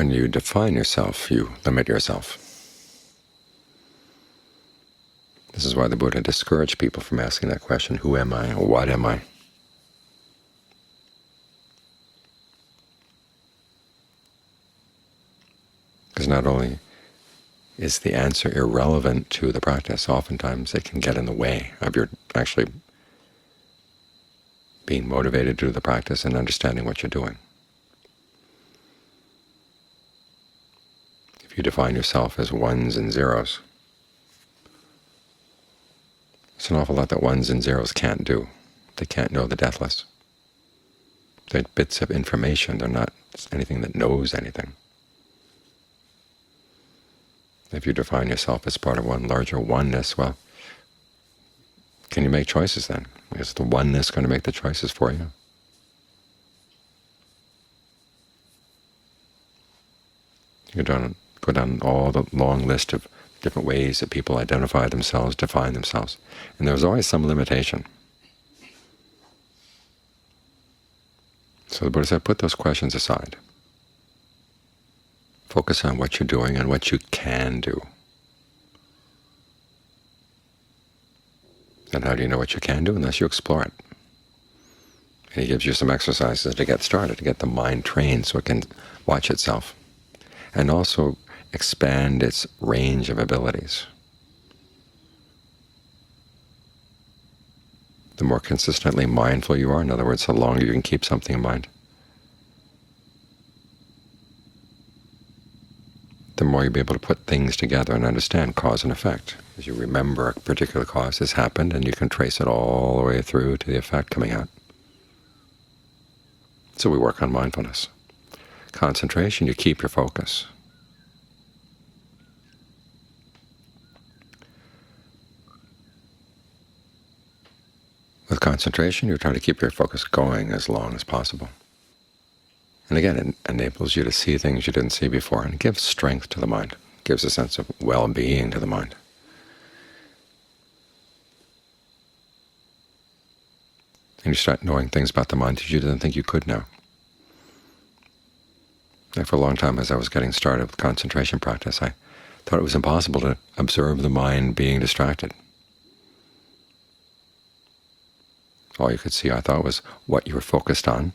When you define yourself, you limit yourself. This is why the Buddha discouraged people from asking that question, who am I, or what am I? Because not only is the answer irrelevant to the practice, oftentimes it can get in the way of your actually being motivated to do the practice and understanding what you're doing. If you define yourself as ones and zeros, there's an awful lot that ones and zeros can't do. They can't know the deathless. They're bits of information. They're not anything that knows anything. If you define yourself as part of one larger oneness, well, can you make choices then? Is the oneness going to make the choices for you? You go down all the long list of different ways that people identify themselves, define themselves, and there's always some limitation. So the Buddha said, put those questions aside. Focus on what you're doing and what you can do. And how do you know what you can do? Unless you explore it. And he gives you some exercises to get started, to get the mind trained so it can watch itself, and also expand its range of abilities. The more consistently mindful you are, in other words, the longer you can keep something in mind, the more you'll be able to put things together and understand cause and effect. As you remember a particular cause has happened, and you can trace it all the way through to the effect coming out. So we work on mindfulness. Concentration, you keep your focus. With concentration, you try to keep your focus going as long as possible. And again, it enables you to see things you didn't see before, and it gives strength to the mind. It gives a sense of well-being to the mind. And you start knowing things about the mind that you didn't think you could know. And for a long time, as I was getting started with concentration practice, I thought it was impossible to observe the mind being distracted. All you could see, I thought, was what you were focused on,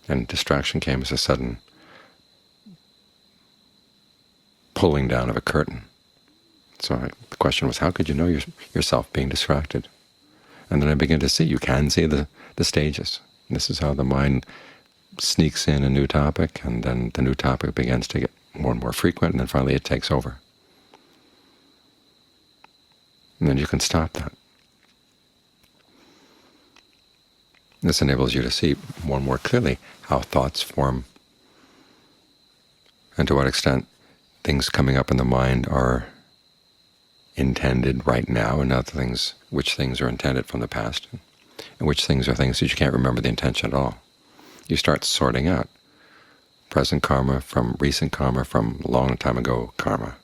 and distraction came as a sudden pulling down of a curtain. So the question was, how could you know yourself being distracted? And then I began to see, you can see the stages. And this is how the mind sneaks in a new topic, and then the new topic begins to get more and more frequent, and then finally it takes over. And then you can stop that. This enables you to see more and more clearly how thoughts form, and to what extent things coming up in the mind are intended right now, and other things, which things are intended from the past, and which things are things that you can't remember the intention at all. You start sorting out present karma from recent karma from long time ago karma.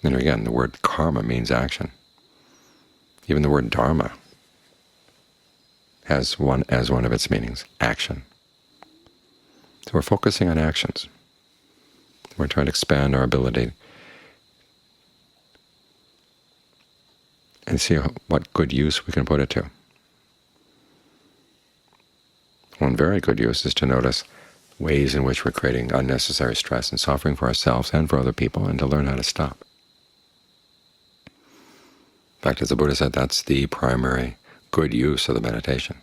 And again, the word karma means action. Even the word dharma has as one of its meanings, action. So we're focusing on actions. We're trying to expand our ability and see what good use we can put it to. One very good use is to notice ways in which we're creating unnecessary stress and suffering for ourselves and for other people, and to learn how to stop. In fact, as the Buddha said, that's the primary good use of the meditation.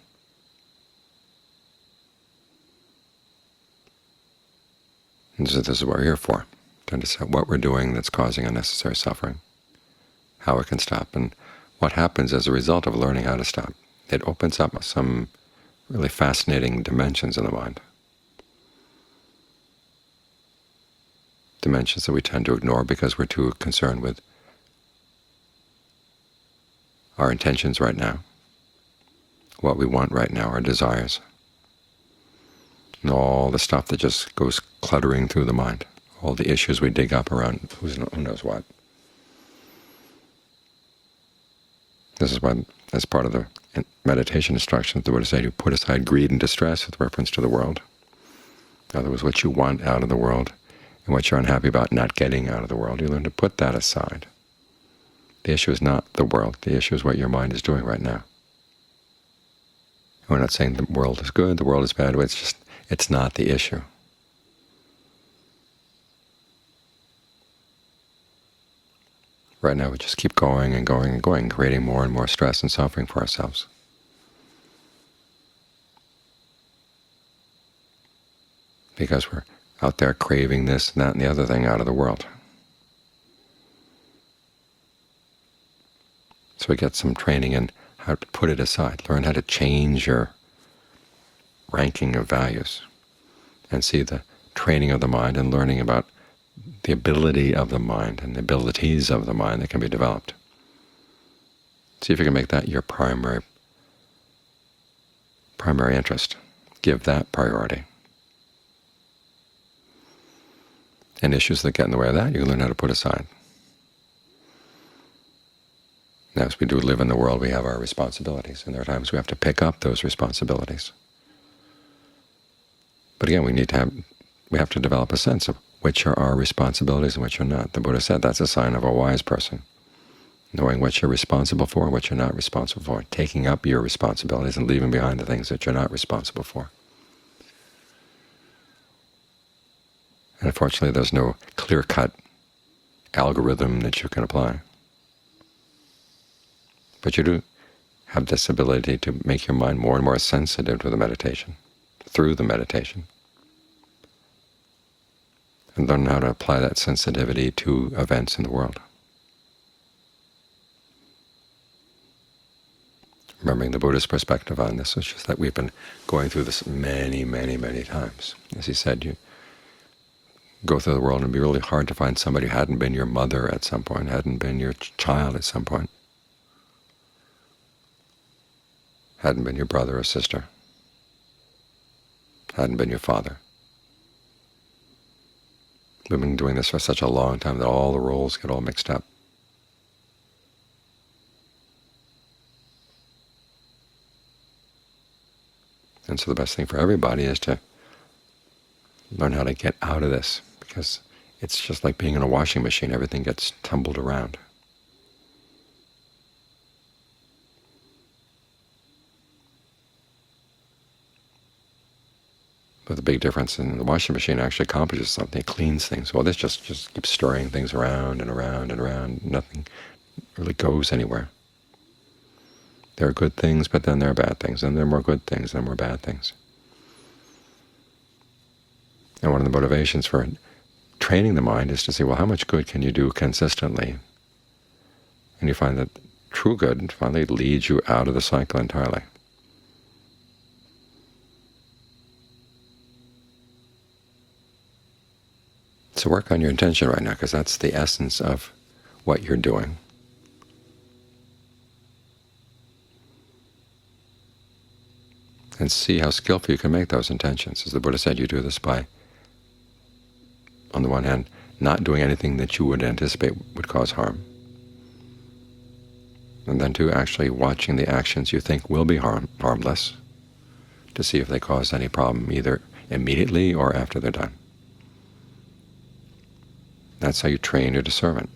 And so this is what we're here for, to understand what we're doing that's causing unnecessary suffering, how it can stop, and what happens as a result of learning how to stop. It opens up some really fascinating dimensions in the mind, dimensions that we tend to ignore because we're too concerned with our intentions right now, what we want right now, our desires, and all the stuff that just goes cluttering through the mind, all the issues we dig up around who knows what. This is why, as part of the meditation instructions, the Buddha said you put aside greed and distress with reference to the world. In other words, what you want out of the world and what you're unhappy about not getting out of the world, you learn to put that aside. The issue is not the world. The issue is what your mind is doing right now. We're not saying the world is good, the world is bad. It's not the issue. Right now we just keep going and going and going, creating more and more stress and suffering for ourselves. Because we're out there craving this and that and the other thing out of the world. So we get some training in how to put it aside, learn how to change your ranking of values, and see the training of the mind and learning about the ability of the mind and the abilities of the mind that can be developed. See if you can make that your primary interest. Give that priority. And issues that get in the way of that, you can learn how to put aside. Now, as we do live in the world, we have our responsibilities, and there are times we have to pick up those responsibilities. But again, we have to develop a sense of which are our responsibilities and which are not. The Buddha said that's a sign of a wise person, knowing what you're responsible for and what you're not responsible for, taking up your responsibilities and leaving behind the things that you're not responsible for. And unfortunately, there's no clear-cut algorithm that you can apply. But you do have this ability to make your mind more and more sensitive to the meditation, through the meditation, and learn how to apply that sensitivity to events in the world. Remembering the Buddha's perspective on this, which is that we've been going through this many, many, many times. As he said, you go through the world and it'd be really hard to find somebody who hadn't been your mother at some point, hadn't been your child at some point, hadn't been your brother or sister, hadn't been your father. We've been doing this for such a long time that all the roles get all mixed up. And so the best thing for everybody is to learn how to get out of this, because it's just like being in a washing machine. Everything gets tumbled around. But the big difference in the washing machine actually accomplishes something. It cleans things. Well, this just keeps stirring things around and around and around. Nothing really goes anywhere. There are good things, but then there are bad things, and there are more good things, and more bad things. And one of the motivations for training the mind is to see, well, how much good can you do consistently? And you find that true good finally leads you out of the cycle entirely. So work on your intention right now, because that's the essence of what you're doing. And see how skillful you can make those intentions. As the Buddha said, you do this by, on the one hand, not doing anything that you would anticipate would cause harm, and then two, actually watching the actions you think will be harmless to see if they cause any problem, either immediately or after they're done. That's how you train your discernment.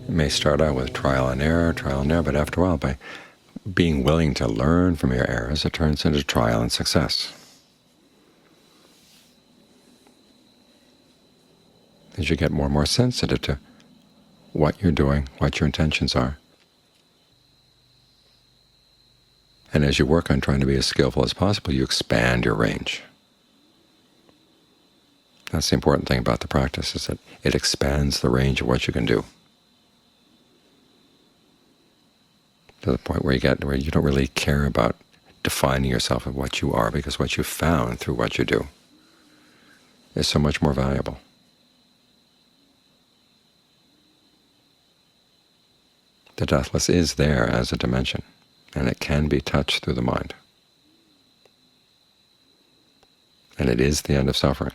It may start out with trial and error, but after a while, by being willing to learn from your errors, it turns into trial and success. As you get more and more sensitive to what you're doing, what your intentions are, and as you work on trying to be as skillful as possible, you expand your range. That's the important thing about the practice, is that it expands the range of what you can do, to the point where you don't really care about defining yourself of what you are, because what you've found through what you do is so much more valuable. The deathless is there as a dimension, and it can be touched through the mind. And it is the end of suffering.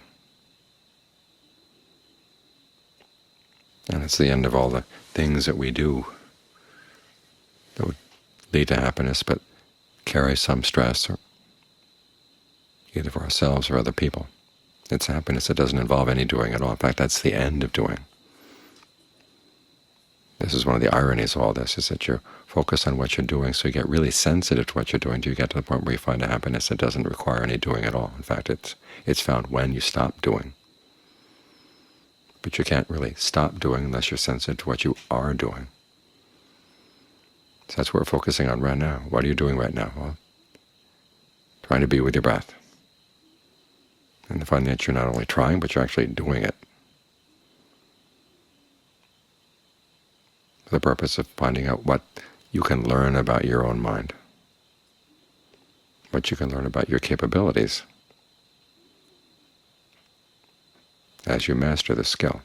And it's the end of all the things that we do that would lead to happiness but carry some stress, or either for ourselves or other people. It's happiness that doesn't involve any doing at all. In fact, that's the end of doing. This is one of the ironies of all this, is that you focus on what you're doing, so you get really sensitive to what you're doing. Do you get to the point where you find a happiness that doesn't require any doing at all? In fact, it's found when you stop doing. But you can't really stop doing unless you're sensitive to what you are doing. So that's what we're focusing on right now. What are you doing right now? Well, trying to be with your breath. And to find that you're not only trying, but you're actually doing it, for the purpose of finding out what you can learn about your own mind, what you can learn about your capabilities as you master this skill.